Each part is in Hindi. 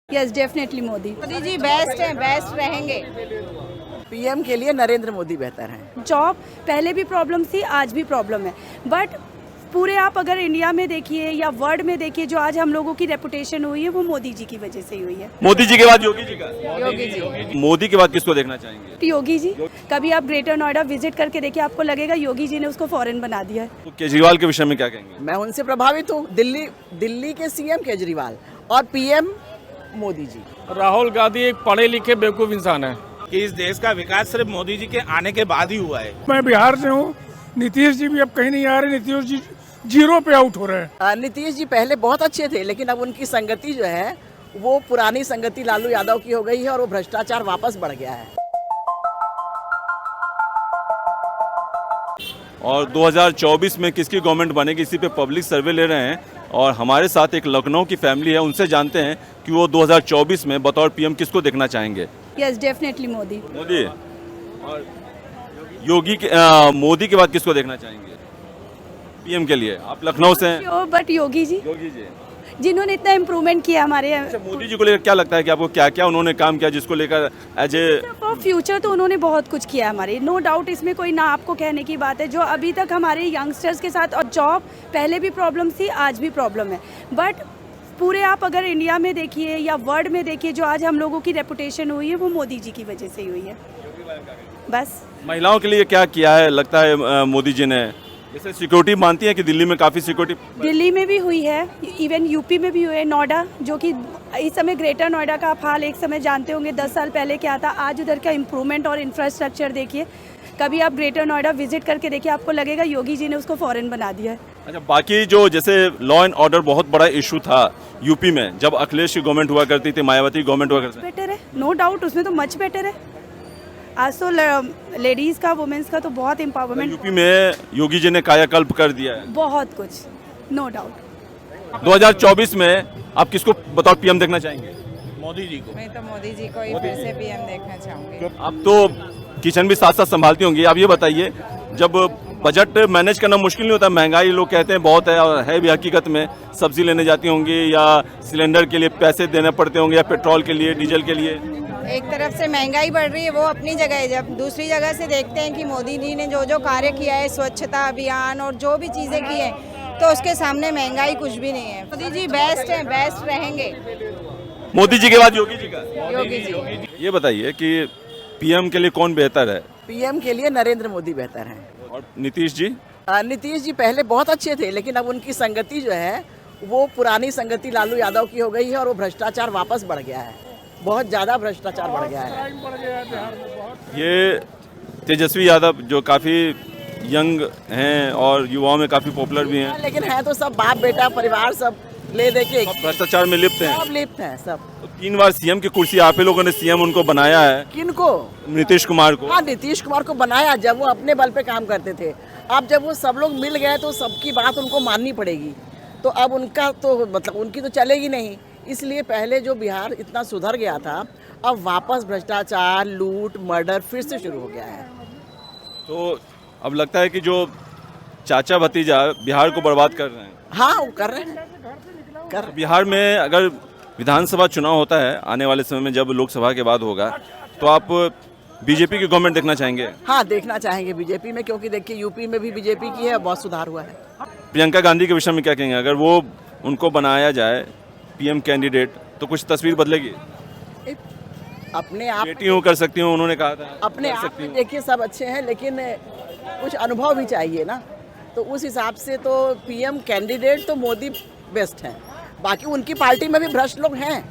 Yes definitely Modi ji best है, बेस्ट रहेंगे। पीएम के लिए नरेंद्र मोदी बेहतर हैं। जॉब पहले भी प्रॉब्लम थी, आज भी प्रॉब्लम है, बट पूरे आप अगर इंडिया में देखिए या वर्ल्ड में देखिए, जो आज हम लोगों की रेपुटेशन हुई है वो मोदी जी की वजह से ही हुई है। मोदी जी के बाद योगी जी का, योगी जी। मोदी के बाद किसको देखना चाहेंगे? योगी जी, कभी आप ग्रेटर नोएडा विजिट करके देखिए, आपको लगेगा योगी जी ने उसको फॉरेन बना दिया है। तो केजरीवाल के विषय में क्या कहेंगे? मैं उनसे प्रभावित हूँ। दिल्ली के सीएम केजरीवाल और पीएम मोदी जी। राहुल गांधी एक पढ़े लिखे बेवकूफ इंसान है कि इस देश का विकास सिर्फ मोदी जी के आने के बाद ही हुआ है। मैं बिहार से हूँ। नीतीश जी भी अब कहीं नहीं आ रहे, नीतीश जी जीरो पे आउट हो रहे हैं। नीतीश जी पहले बहुत अच्छे थे, लेकिन अब उनकी संगति जो है वो पुरानी संगति लालू यादव की हो गई है और वो भ्रष्टाचार वापस बढ़ गया है। और 2024 में किसकी गवर्नमेंट बनेगी, इसी पे पब्लिक सर्वे ले रहे हैं। और हमारे साथ एक लखनऊ की फैमिली है, उनसे जानते हैं कि वो 2024 में बतौर पीएम किसको देखना चाहेंगे। Yes definitely Modi. मोदी और मोदी के बाद किसको देखना चाहेंगे पीएम के लिए? आप लखनऊ से हैं। बट योगी जी, जिन्होंने इतना इम्प्रूवमेंट किया हमारे अच्छा, मोदी जी को लेकर क्या लगता है कि आपको क्या क्या उन्होंने काम किया जिसको लेकर एज ए फ्यूचर तो उन्होंने बहुत कुछ किया हमारे, नो डाउट, इसमें कोई ना आपको कहने की बात है। जो अभी तक हमारे यंगस्टर्स के साथ, और जॉब पहले भी प्रॉब्लम थी, आज भी प्रॉब्लम है, बट पूरे आप अगर इंडिया में देखिए या वर्ल्ड में देखिए, जो आज हम लोगों की रेपुटेशन हुई है वो मोदी जी की वजह से ही हुई है। बस महिलाओं के लिए क्या किया है लगता है मोदी जी ने? जैसे सिक्योरिटी मानती है कि दिल्ली में काफ़ी सिक्योरिटी दिल्ली में भी हुई है, इवन यूपी में भी हुई है। नोएडा, जो कि इस समय ग्रेटर नोएडा का आप हाल एक समय जानते होंगे, 10 साल पहले क्या था, आज उधर का इम्प्रूवमेंट और इंफ्रास्ट्रक्चर देखिए। कभी आप ग्रेटर नोएडा विजिट करके देखिए, आपको लगेगा योगी जी ने उसको फॉरेन बना दिया है। अच्छा, बाकी जो जैसे लॉ एंड ऑर्डर बहुत बड़ा इशू था यूपी में, जब अखिलेश की गवर्नमेंट हुआ करती थी, मायावती गवर्नमेंट हुआ करती थी, बेटर है, नो डाउट, उसमें तो मच बेटर है। आज तो लेडीज़ का, वुमेन्स का तो बहुत एम्पावरमेंट, यूपी में योगी जी ने कायाकल्प कर दिया है। बहुत कुछ, नो डाउट। 2024 में आप किसको बतौर पीएम देखना चाहेंगे? मोदी जी को। मैं तो मोदी जी को ही फिर से पीएम देखना चाहूंगी। आप तो किचन भी साथ साथ संभालती होंगी, आप ये बताइए, जब बजट मैनेज करना मुश्किल नहीं होता? महंगाई लोग कहते हैं बहुत है, और है भी हकीकत में। सब्जी लेने जाती होंगी या सिलेंडर के लिए पैसे देने पड़ते होंगे, या पेट्रोल के लिए, डीजल के लिए। एक तरफ से महंगाई बढ़ रही है, वो अपनी जगह है। जब दूसरी जगह से देखते हैं कि मोदी जी ने जो जो कार्य किया है, स्वच्छता अभियान और जो भी चीज़ें की हैं, तो उसके सामने महंगाई कुछ भी नहीं है। मोदी जी बेस्ट है, बेस्ट रहेंगे। मोदी जी के बाद योगी जी का, योगी जी। ये बताइए कि पीएम के लिए कौन बेहतर है? पीएम के लिए नरेंद्र मोदी बेहतर हैं। और नीतीश जी? नीतीश जी पहले बहुत अच्छे थे, लेकिन अब उनकी संगति जो है वो पुरानी संगति लालू यादव की हो गई है और वो भ्रष्टाचार वापस बढ़ गया है। बहुत ज़्यादा भ्रष्टाचार बढ़ गया है। ये तेजस्वी यादव जो काफ़ी यंग हैं और युवाओं में काफ़ी पॉपुलर भी हैं, लेकिन है तो सब बाप बेटा परिवार सब ले दे के सब भ्रष्टाचार में लिप्त हैं। सब लिप्त हैं सब। तो 3 बार सीएम की कुर्सी आप ही लोगों ने सीएम उनको बनाया है, किनको? नीतीश कुमार को। हाँ, नीतीश कुमार को बनाया जब वो अपने बल पे काम करते थे। अब जब वो सब लोग मिल गए तो सबकी बात उनको माननी पड़ेगी। तो अब उनका तो मतलब उनकी तो चलेगी नहीं। इसलिए पहले जो बिहार इतना सुधर गया था, अब वापस भ्रष्टाचार, लूट, मर्डर फिर से शुरू हो गया है। तो अब लगता है कि जो चाचा भतीजा बिहार को बर्बाद कर रहे हैं। हाँ, वो कर रहे हैं। बिहार में अगर विधानसभा चुनाव होता है आने वाले समय में, जब लोकसभा के बाद होगा, तो आप बीजेपी की गवर्नमेंट देखना चाहेंगे? हाँ, देखना चाहेंगे बीजेपी में, क्योंकि देखिए यूपी में भी बीजेपी की है, बहुत सुधार हुआ है। प्रियंका गांधी के विषय में क्या कहेंगे? अगर वो उनको बनाया जाए पीएम कैंडिडेट तो कुछ तस्वीर बदलेगी? अपने आप बेटी हूँ, कर सकती हूँ, उन्होंने कहा था। अपने कर आप सकती में हूँ। देखिए सब अच्छे हैं, लेकिन कुछ अनुभव भी चाहिए ना। तो उस हिसाब से तो पीएम कैंडिडेट तो मोदी बेस्ट हैं। बाकी उनकी पार्टी में भी भ्रष्ट लोग हैं,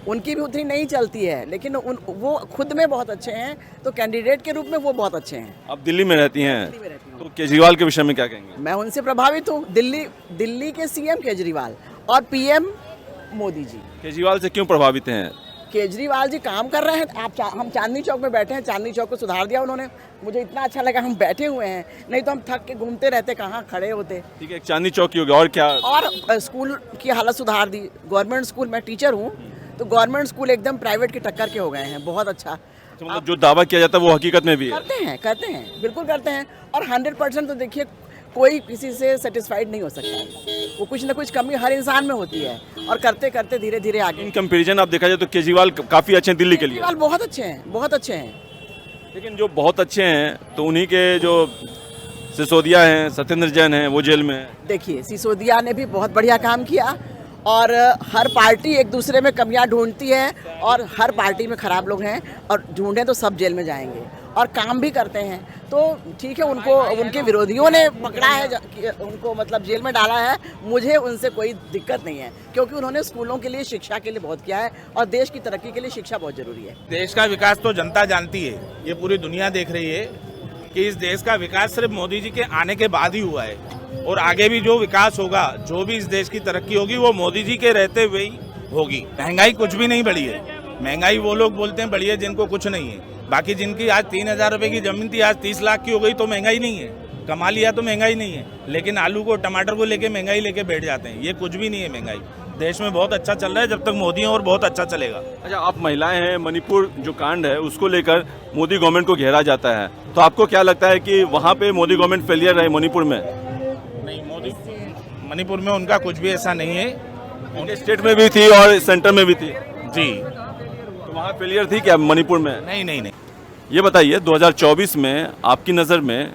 उनकी भी उतनी नहीं चलती है, लेकिन वो खुद में बहुत अच्छे हैं, तो कैंडिडेट के रूप में वो बहुत अच्छे हैं। आप दिल्ली में रहती हैं, दिल्ली में रहती हूँ। तो केजरीवाल के विषय में क्या कहेंगे? मैं उनसे प्रभावित हूँ। दिल्ली के सीएम केजरीवाल और पीएम मोदी जी। केजरीवाल से क्यों प्रभावित हैं? केजरीवाल जी काम कर रहे हैं। हम चांदनी चौक में बैठे हैं, चांदनी चौक को सुधार दिया उन्होंने। मुझे इतना अच्छा लगा, हम बैठे हुए हैं, नहीं तो हम थक के घूमते रहते, कहाँ खड़े होते। ठीक है, एक चांदनी चौक की होगी, और क्या? और स्कूल की हालत सुधार दी। गवर्नमेंट स्कूल, मैं टीचर हूँ, तो गवर्नमेंट स्कूल एकदम प्राइवेट की टक्कर के हो गए हैं, बहुत अच्छा। तो मतलब जो दावा किया जाता है वो हकीकत में भी है? करते हैं, बिल्कुल करते हैं। और 100% तो देखिए कोई किसी से सेटिस्फाइड नहीं हो सकता है। वो कुछ ना कुछ कमी हर इंसान में होती है और करते करते धीरे धीरे आगे। इन कंपैरिजन आप देखा जाए तो केजरीवाल काफ़ी अच्छे हैं दिल्ली के लिए, केजरीवाल बहुत अच्छे हैं, बहुत अच्छे हैं। लेकिन जो बहुत अच्छे हैं तो उन्हीं के जो सिसोदिया हैं, सत्येंद्र जैन हैं, वो जेल में हैं। देखिए सिसोदिया ने भी बहुत बढ़िया काम किया और हर पार्टी एक दूसरे में कमियां ढूंढती है और हर पार्टी में खराब लोग हैं और ढूंढें तो सब जेल में जाएंगे और काम भी करते हैं। तो ठीक है, उनको उनके विरोधियों ने पकड़ा है, उनको मतलब जेल में डाला है, मुझे उनसे कोई दिक्कत नहीं है क्योंकि उन्होंने स्कूलों के लिए, शिक्षा के लिए बहुत किया है और देश की तरक्की के लिए शिक्षा बहुत जरूरी है। देश का विकास तो जनता जानती है, ये पूरी दुनिया देख रही है कि इस देश का विकास सिर्फ मोदी जी के आने के बाद ही हुआ है और आगे भी जो विकास होगा, जो भी इस देश की तरक्की होगी, वो मोदी जी के रहते हुए ही होगी। महंगाई कुछ भी नहीं बढ़ी है। महंगाई वो लोग बोलते हैं बढ़ी है जिनको कुछ नहीं है। बाकी जिनकी आज 3,000 रुपए की जमीन थी आज 30 लाख की हो गई तो महंगाई नहीं है। कमा लिया तो महंगाई नहीं है, लेकिन आलू को, टमाटर को लेके महंगाई लेके बैठ जाते हैं। ये कुछ भी नहीं है महंगाई। देश में बहुत अच्छा चल रहा है जब तक मोदी है और बहुत अच्छा चलेगा। अच्छा, आप महिलाएं हैं, मणिपुर जो कांड है उसको लेकर मोदी गवर्नमेंट को घेरा जाता है, तो आपको क्या लगता है कि वहाँ पे मोदी गवर्नमेंट फेलियर रहे मणिपुर में? नहीं, मोदी मणिपुर में उनका कुछ भी ऐसा नहीं है। उनके स्टेट में भी थी और सेंटर में भी थी जी, तो वहाँ फेलियर थी क्या मणिपुर में? नहीं नहीं नहीं। ये बताइए 2024 में आपकी नज़र में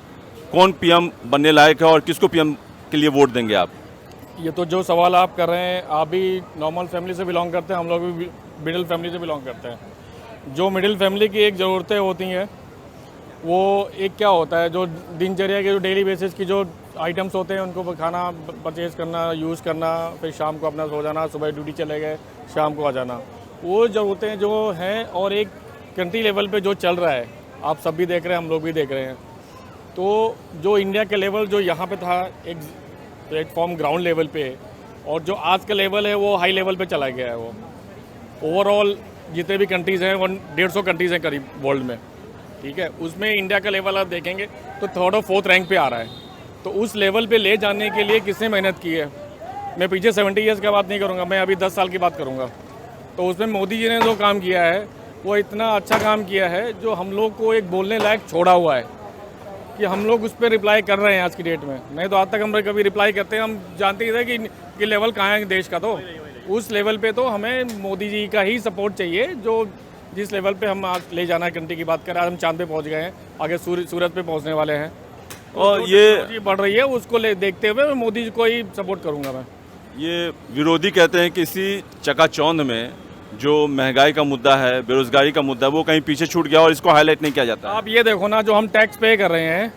कौन पीएम बनने लायक है और किसको पीएम के लिए वोट देंगे आप? ये तो जो सवाल आप कर रहे हैं, आप भी नॉर्मल फैमिली से बिलोंग करते हैं, हम लोग भी मिडिल फैमिली से बिलोंग करते हैं। जो मिडिल फैमिली की एक ज़रूरतें होती हैं वो एक क्या होता है, जो दिनचर्या के जो डेली बेसिस की जो आइटम्स होते हैं उनको खाना परचेज़ करना, यूज़ करना, फिर शाम को अपना सो जाना, सुबह ड्यूटी चले गए, शाम को आ जाना, वो ज़रूरतें जो हैं। और एक कंट्री लेवल पे जो चल रहा है, आप सब भी देख रहे हैं, हम लोग भी देख रहे हैं, तो जो इंडिया के लेवल जो यहाँ पे था एक प्लेटफॉर्म ग्राउंड लेवल पे, और जो आज का लेवल है वो हाई लेवल पे चला गया है। वो ओवरऑल जितने भी कंट्रीज़ हैं, 150 कंट्रीज़ हैं करीब वर्ल्ड में, ठीक है, उसमें इंडिया का लेवल आप देखेंगे तो 3rd और 4th रैंक पे आ रहा है। तो उस लेवल पे ले जाने के लिए किसने मेहनत की है? मैं पीछे 70 ईयर्स की बात नहीं करूँगा, मैं अभी 10 साल की बात करूँगा। तो उसमें मोदी जी ने जो काम किया है वो इतना अच्छा काम किया है जो हम लोग को एक बोलने लायक छोड़ा हुआ है कि हम लोग उस पर रिप्लाई कर रहे हैं आज की डेट में। नहीं तो आज तक हम कभी रिप्लाई करते हैं, हम जानते ही थे कि लेवल कहाँ है देश का। तो उस लेवल पे तो हमें मोदी जी का ही सपोर्ट चाहिए, जो जिस लेवल पे हम आज ले जाना है कंट्री की बात करें। आज हम चांद पे पहुँच गए हैं, आगे सूरज पे पहुँचने वाले हैं और ये बढ़ रही है, उसको देखते हुए मोदी जी को ही सपोर्ट करूँगा मैं। ये विरोधी कहते हैं कि इसी चकाचौंध में जो महंगाई का मुद्दा है, बेरोजगारी का मुद्दा है, वो कहीं पीछे छूट गया और इसको हाईलाइट नहीं किया जाता। आप ये देखो ना, जो हम टैक्स पे कर रहे हैं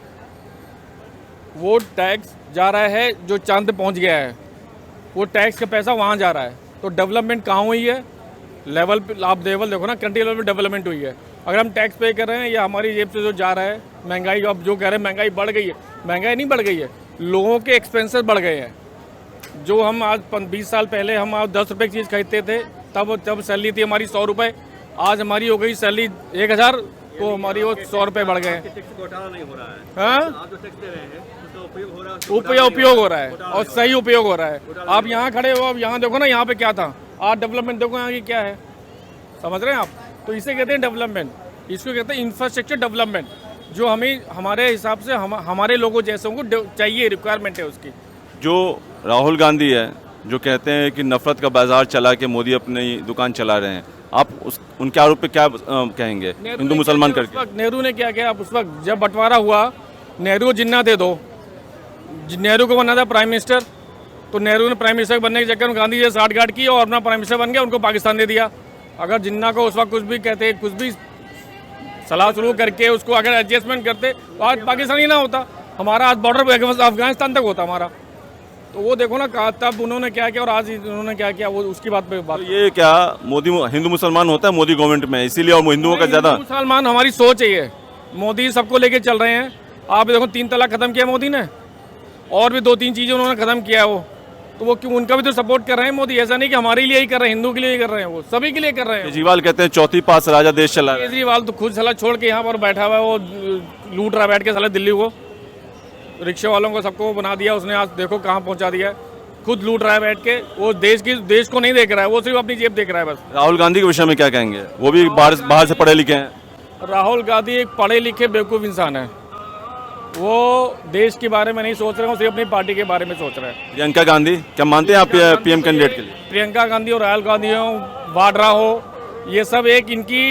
वो टैक्स जा रहा है जो चांद पे पहुंच गया है, वो टैक्स का पैसा वहाँ जा रहा है। तो डेवलपमेंट कहाँ हुई है? लेवल पे आप लेवल देखो ना, कंट्री लेवल पे डेवलपमेंट हुई है। अगर हम टैक्स पे कर रहे हैं या हमारी जेब से जो जा रहा है, महंगाई अब जो कह रहे हैं महंगाई बढ़ गई है, महंगाई नहीं बढ़ गई है, लोगों के एक्सपेंसेस बढ़ गए हैं। जो हम आज 20 साल पहले हम आज 10 रुपये की चीज़ खरीदते थे, तब सैलरी थी हमारी 100 रुपये, आज हमारी हो गई सैलरी 1000, तो हमारी वो 100 रुपये बढ़ गए हैं। हाँ, उपयोग हो रहा है और सही उपयोग हो रहा है। आप यहाँ खड़े हो, अब यहाँ देखो ना, यहाँ पे क्या था, आज डेवलपमेंट देखो यहाँ की क्या है, समझ रहे हैं आप? तो इसे कहते हैं डेवलपमेंट, इसको कहते हैं इंफ्रास्ट्रक्चर डेवलपमेंट, जो हमें हमारे हिसाब से हमारे लोगों जैसों को चाहिए, रिक्वायरमेंट है उसकी। जो राहुल गांधी है, जो कहते हैं कि नफरत का बाजार चला के मोदी अपनी दुकान चला रहे हैं, आप उनके आरोप पे क्या कहेंगे हिंदू मुसलमान करके? नेहरू ने क्या किया? उस वक्त जब बंटवारा हुआ, नेहरू को जिन्ना दे दो, नेहरू को बनना था प्राइम मिनिस्टर, तो नेहरू ने प्राइम मिनिस्टर बनने के चक्कर में गांधी जी 60 गांठ की और अपना प्राइम मिनिस्टर बन गया, उनको पाकिस्तान दे दिया। अगर जिन्ना को उस वक्त कुछ भी कहते, कुछ भी सलाह शुरू करके उसको अगर एडजस्टमेंट करते तो आज पाकिस्तान ही ना होता, हमारा आज बॉर्डर अफगानिस्तान तक होता हमारा। तो वो देखो ना, तब उन्होंने क्या किया और आज उन्होंने क्या किया, वो उसकी बात पे बात। तो ये क्या मोदी हिंदू मुसलमान होता है मोदी गवर्नमेंट में, इसीलिए और हिंदुओं का ज़्यादा? मुसलमान हमारी सोच है ये, मोदी सबको लेके चल रहे हैं। आप देखो 3 तलाक खत्म किया मोदी ने, और भी 2-3 चीज़ें उन्होंने खत्म किया है वो, तो वो क्यों, उनका भी तो सपोर्ट कर रहे हैं मोदी। ऐसा नहीं कि हमारे लिए ही कर रहे हैं, हिंदू के लिए ही कर रहे हैं, वो सभी के लिए कर रहे हैं। केजरीवाल कहते हैं चौथी पास राजा देश चला रहा है। केजरीवाल तो खुद साला छोड़ के यहाँ पर बैठा हुआ है, वो लूट रहा है बैठ के साला दिल्ली को, रिक्शे वालों को सबको बना दिया उसने, आज देखो कहाँ पहुँचा दिया, खुद लूट रहा है बैठ के। वो देश को नहीं देख रहा है, वो सिर्फ अपनी जेब देख रहा है बस। राहुल गांधी के विषय में क्या कहेंगे? वो भी बाहर से पढ़े लिखे हैं। राहुल गांधी एक पढ़े लिखे बेवकूफ़ इंसान है, वो देश के बारे में नहीं सोच रहे हैं, वो सिर्फ अपनी पार्टी के बारे में सोच रहे हैं। प्रियंका गांधी क्या मानते हैं आप पीएम कैंडिडेट के लिए? प्रियंका गांधी और राहुल गांधी हो, वाड्रा हो, ये सब एक इनकी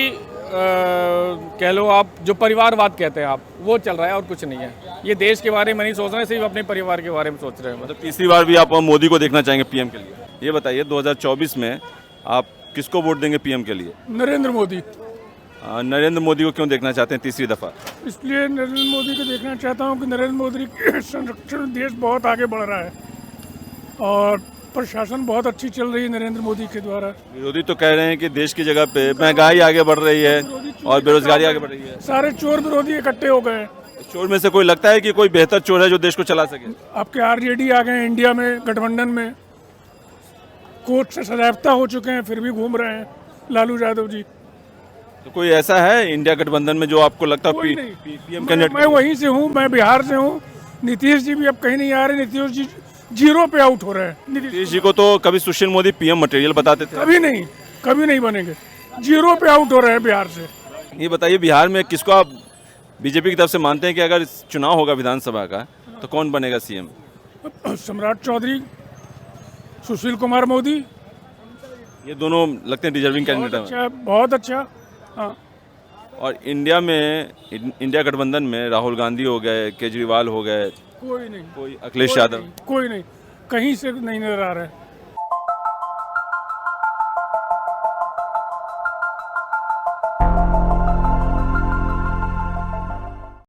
कह लो आप जो परिवारवाद कहते हैं आप, वो चल रहा है और कुछ नहीं है। ये देश के बारे में नहीं सोच रहे हैं, सिर्फ अपने परिवार के बारे में सोच रहे हैं। मतलब तीसरी बार भी आप मोदी को देखना चाहेंगे पीएम के लिए? ये बताइए 2024 में आप किसको वोट देंगे पीएम के लिए? नरेंद्र मोदी। नरेंद्र मोदी को क्यों देखना चाहते हैं तीसरी दफा? इसलिए नरेंद्र मोदी को देखना चाहता हूँ कि नरेंद्र मोदी के संरक्षण देश बहुत आगे बढ़ रहा है और प्रशासन बहुत अच्छी चल रही है नरेंद्र मोदी के द्वारा। विरोधी तो कह रहे हैं कि देश की जगह पे महंगाई आगे बढ़ रही है और बेरोजगारी आगे बढ़ रही है। सारे चोर विरोधी इकट्ठे हो गए। चोर में से कोई लगता है कि कोई बेहतर चोर है जो देश को चला सके? आपके आरजेडी आ गए इंडिया में, गठबंधन में कोर्ट से सजायाफ्ता हो चुके हैं, फिर भी घूम रहे हैं लालू यादव जी। तो कोई ऐसा है इंडिया गठबंधन में जो आपको लगता है पीएम कैंडिडेट? मैं वहीं से हूँ, मैं बिहार से हूँ। नीतीश जी भी अब कहीं नहीं आ रहे, नीतीश जी जीरो पे आउट हो रहे हैं। नीतीश जी को तो कभी सुशील मोदी पीएम मटेरियल बताते थे, कभी नहीं बनेंगे, जीरो पे आउट हो रहे हैं बिहार से। ये बताइए बिहार में किसको आप बीजेपी की तरफ से मानते हैं कि अगर चुनाव होगा विधानसभा का तो कौन बनेगा सीएम? सम्राट चौधरी, सुशील कुमार मोदी, ये दोनों लगते हैं डिजर्विंग कैंडिडेट हैं। बहुत अच्छा। हाँ। और इंडिया में इंडिया गठबंधन में राहुल गांधी हो गए, केजरीवाल हो गए, कोई नहीं, कोई अखिलेश यादव, कोई नहीं, कहीं से नहीं नजर आ रहा है।